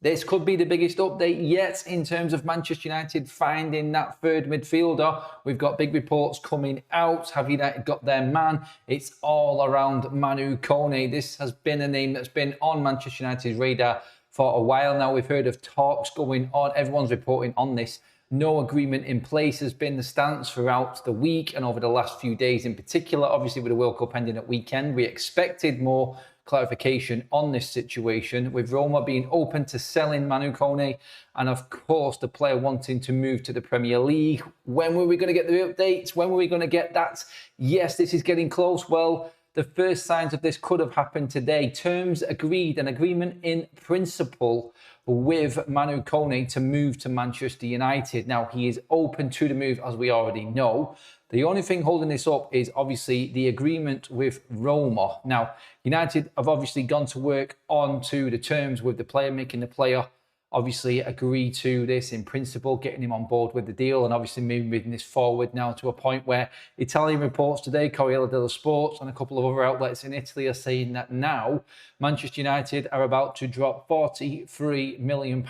This could be the biggest update yet in terms of Manchester United finding that third midfielder. We've got big reports coming out. Have United got their man? It's all around Manu Kone. This has been a name that's been on Manchester United's radar for a while now. We've heard of talks going on. Everyone's reporting on this. No agreement in place has been the stance throughout the week and over the last few days in particular. Obviously, with the World Cup ending at weekend, we expected more clarification on this situation, with Roma being open to selling Manu Kone and of course the player wanting to move to the Premier League. When were we going to get the updates? When were we going to get that? Yes, this is getting close. Well, the first signs of this could have happened today. Terms agreed, an agreement in principle with Manu Kone to move to Manchester United. Now, he is open to the move, as we already know. The only thing holding this up is obviously the agreement with Roma. Now, United have obviously gone to work on to the terms with the player, making the player obviously agree to this in principle, getting him on board with the deal, and obviously moving this forward now to a point where Italian reports today, Corriere dello Sport and a couple of other outlets in Italy are saying that now Manchester United are about to drop £43 million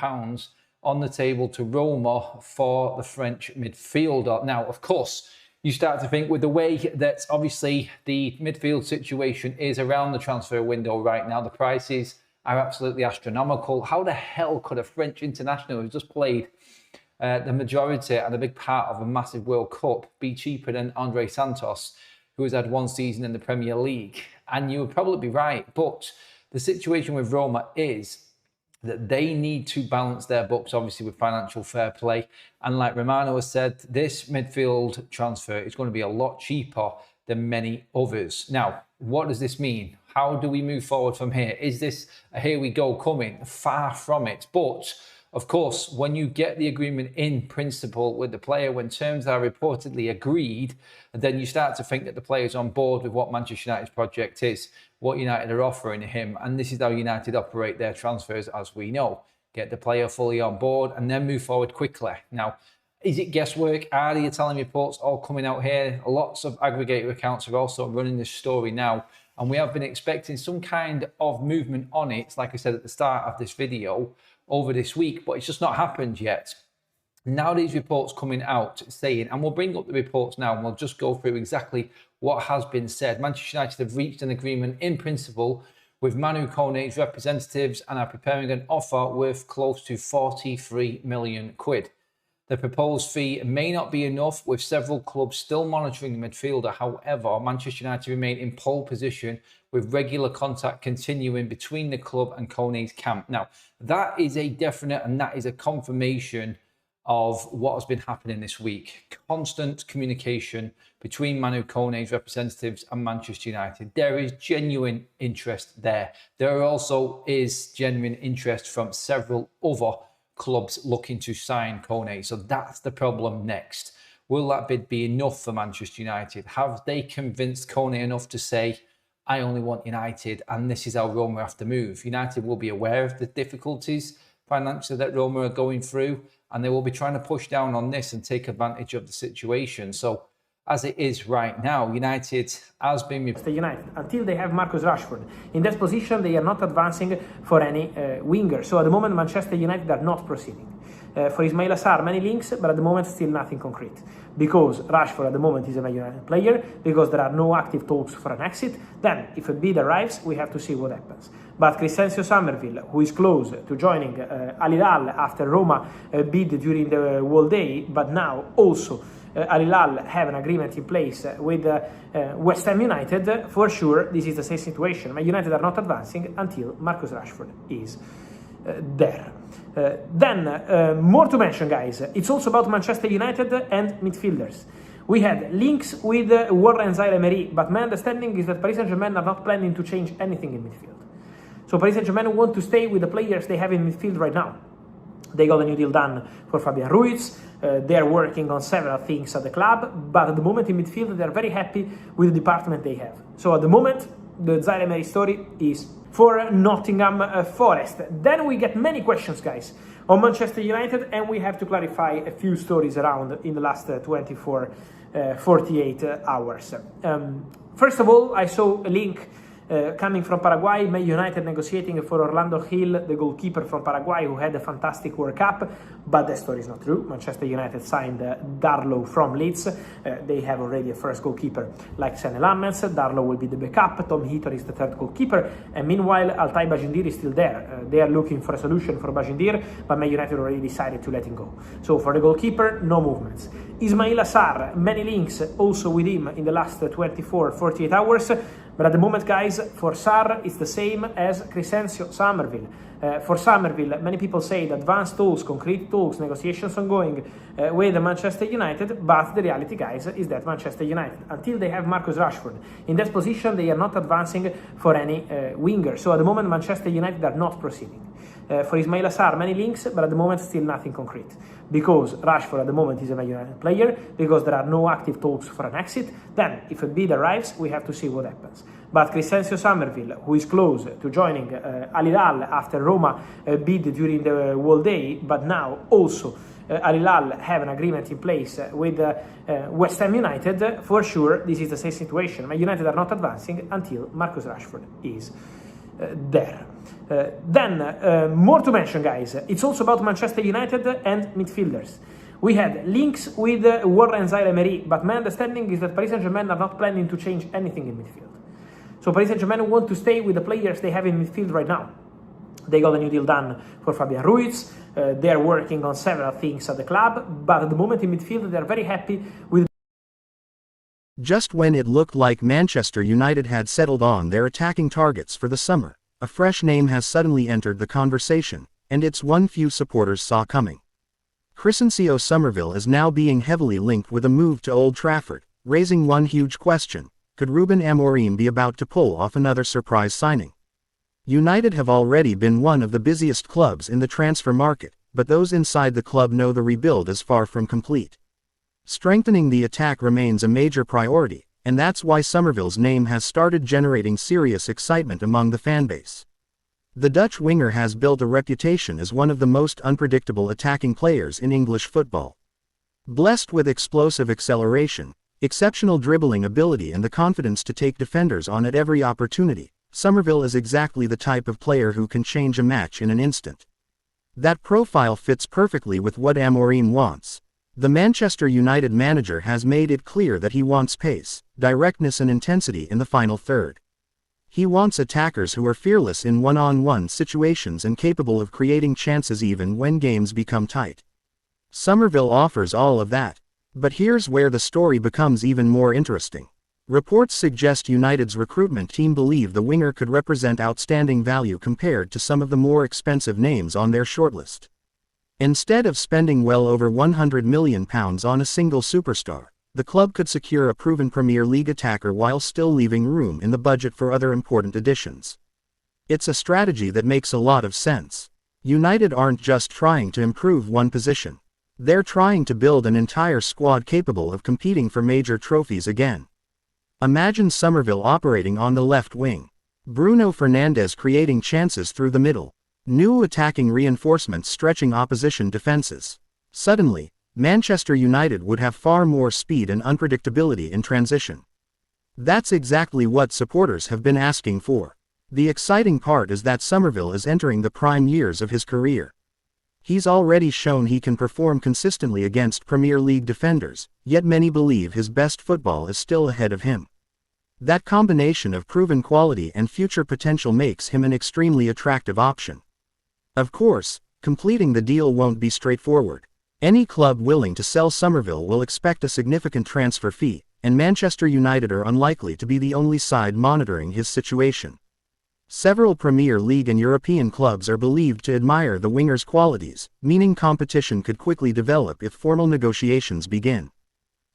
on the table to Roma for the French midfielder. Now, of course, you start to think with the way that obviously the midfield situation is around the transfer window right now, the prices are absolutely astronomical. How the hell could a French international who's just played the majority and a big part of a massive World Cup be cheaper than Andre Santos, who has had one season in the Premier League? And you would probably be right, but the situation with Roma is that they need to balance their books, obviously, with financial fair play. And like Romano has said, this midfield transfer is going to be a lot cheaper than many others. Now, what does this mean? How do we move forward from here? Is this a here we go coming? Far from it. But, of course, when you get the agreement in principle with the player, when terms are reportedly agreed, then you start to think that the player's on board with what Manchester United's project is, what United are offering him. And this is how United operate their transfers, as we know. Get the player fully on board and then move forward quickly. Now, is it guesswork? Are the Italian reports all coming out here? Lots of aggregator accounts are also running this story now. And we have been expecting some kind of movement on it, like I said at the start of this video, over this week, but it's just not happened yet. Now these reports coming out saying, and we'll bring up the reports now and we'll just go through exactly what has been said. Manchester United have reached an agreement in principle with Manu Kone's representatives and are preparing an offer worth close to 43 million quid. The proposed fee may not be enough, with several clubs still monitoring the midfielder. However, Manchester United remain in pole position, with regular contact continuing between the club and Kone's camp. Now, that is a definite and that is a confirmation of what has been happening this week. Constant communication between Manu Kone's representatives and Manchester United. There is genuine interest there. There also is genuine interest from several other clubs looking to sign Kone. So that's the problem next. Will that bid be enough for Manchester United? Have they convinced Kone enough to say, I only want United and this is how Roma have to move? United will be aware of the difficulties financially that Roma are going through, and they will be trying to push down on this and take advantage of the situation. So as it is right now, United has been... United, until they have Marcus Rashford in that position, they are not advancing for any winger. So at the moment, Manchester United are not proceeding. For Ismail Assar, many links, but at the moment, still nothing concrete. Because Rashford at the moment is a Man United player, because there are no active talks for an exit. Then, if a bid arrives, we have to see what happens. But Crysencio Somerville, who is close to joining Al Hilal after Roma bid during the whole day, but now also Al Hilal have an agreement in place with West Ham United, for sure this is the same situation. Man United are not advancing until Marcus Rashford is there. Then, more to mention, guys, it's also about Manchester United and midfielders. We had links with Warren and Zaire Emery, but my understanding is that Paris Saint-Germain are not planning to change anything in midfield. So Paris Saint-Germain want to stay with the players they have in midfield right now. They got a new deal done for Fabian Ruiz. They are working on several things at the club, but at the moment in midfield, they are very happy with the department they have. So at the moment, the Zaire Emery story is for Nottingham Forest. Then we get many questions, guys, on Manchester United, and we have to clarify a few stories around in the last 48 hours. First of all, I saw a link Coming from Paraguay, Man United negotiating for Orlando Hill, the goalkeeper from Paraguay who had a fantastic World Cup, but that story is not true. Manchester United signed Darlow from Leeds. They have already a first goalkeeper like Senne Lammens. Darlow will be the backup. Tom Heaton is the third goalkeeper, and meanwhile Altay Bajindir is still there. They are looking for a solution for Bajindir, but Man United already decided to let him go. So for the goalkeeper, no movements. Ismaila Sarr, many links also with him in the last 24-48 hours. But at the moment, guys, for Sarr, it's the same as Crysencio Somerville. For Somerville, many people say that advanced talks, concrete talks, negotiations ongoing with Manchester United, but the reality, guys, is that Manchester United, until they have Marcus Rashford in that position, they are not advancing for any winger. So at the moment, Manchester United are not proceeding. For Ismaila Sarr, many links, but at the moment, still nothing concrete. Because Rashford at the moment is a Man United player, because there are no active talks for an exit, then if a bid arrives, we have to see what happens. But Crysencio Somerville, who is close to joining Al Hilal after Roma bid during the World Day, but now also Al Hilal have an agreement in place with West Ham United, for sure this is the same situation. Man United are not advancing until Marcus Rashford is there. Then, more to mention, guys. It's also about Manchester United and midfielders. We had links with Warren Zaire-Emery, but my understanding is that Paris Saint-Germain are not planning to change anything in midfield. So Paris Saint-Germain want to stay with the players they have in midfield right now. They got a new deal done for Fabian Ruiz. They are working on several things at the club, but at the moment in midfield they are very happy with. Just when it looked like Manchester United had settled on their attacking targets for the summer, a fresh name has suddenly entered the conversation, and it's one few supporters saw coming. Crysencio Somerville is now being heavily linked with a move to Old Trafford, raising one huge question: could Ruben Amorim be about to pull off another surprise signing? United have already been one of the busiest clubs in the transfer market, but those inside the club know the rebuild is far from complete. Strengthening the attack remains a major priority, and that's why Somerville's name has started generating serious excitement among the fanbase. The Dutch winger has built a reputation as one of the most unpredictable attacking players in English football. Blessed with explosive acceleration, exceptional dribbling ability and the confidence to take defenders on at every opportunity, Somerville is exactly the type of player who can change a match in an instant. That profile fits perfectly with what Amorim wants. The Manchester United manager has made it clear that he wants pace, directness and intensity in the final third. He wants attackers who are fearless in one-on-one situations and capable of creating chances even when games become tight. Somerville offers all of that. But here's where the story becomes even more interesting. Reports suggest United's recruitment team believe the winger could represent outstanding value compared to some of the more expensive names on their shortlist. Instead of spending well over £100 million on a single superstar, the club could secure a proven Premier League attacker while still leaving room in the budget for other important additions. It's a strategy that makes a lot of sense. United aren't just trying to improve one position. They're trying to build an entire squad capable of competing for major trophies again. Imagine Somerville operating on the left wing. Bruno Fernandes creating chances through the middle. New attacking reinforcements stretching opposition defenses. Suddenly, Manchester United would have far more speed and unpredictability in transition. That's exactly what supporters have been asking for. The exciting part is that Somerville is entering the prime years of his career. He's already shown he can perform consistently against Premier League defenders, yet many believe his best football is still ahead of him. That combination of proven quality and future potential makes him an extremely attractive option. Of course, completing the deal won't be straightforward. Any club willing to sell Somerville will expect a significant transfer fee, and Manchester United are unlikely to be the only side monitoring his situation. Several Premier League and European clubs are believed to admire the winger's qualities, meaning competition could quickly develop if formal negotiations begin.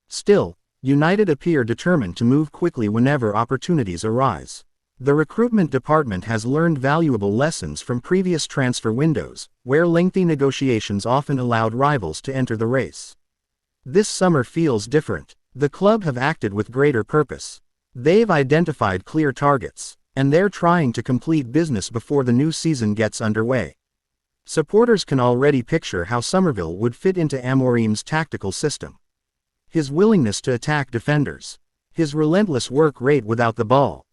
Still, United appear determined to move quickly whenever opportunities arise. The recruitment department has learned valuable lessons from previous transfer windows, where lengthy negotiations often allowed rivals to enter the race. This summer feels different. The club have acted with greater purpose. They've identified clear targets, and they're trying to complete business before the new season gets underway. Supporters can already picture how Somerville would fit into Amorim's tactical system. His willingness to attack defenders. His relentless work rate without the ball.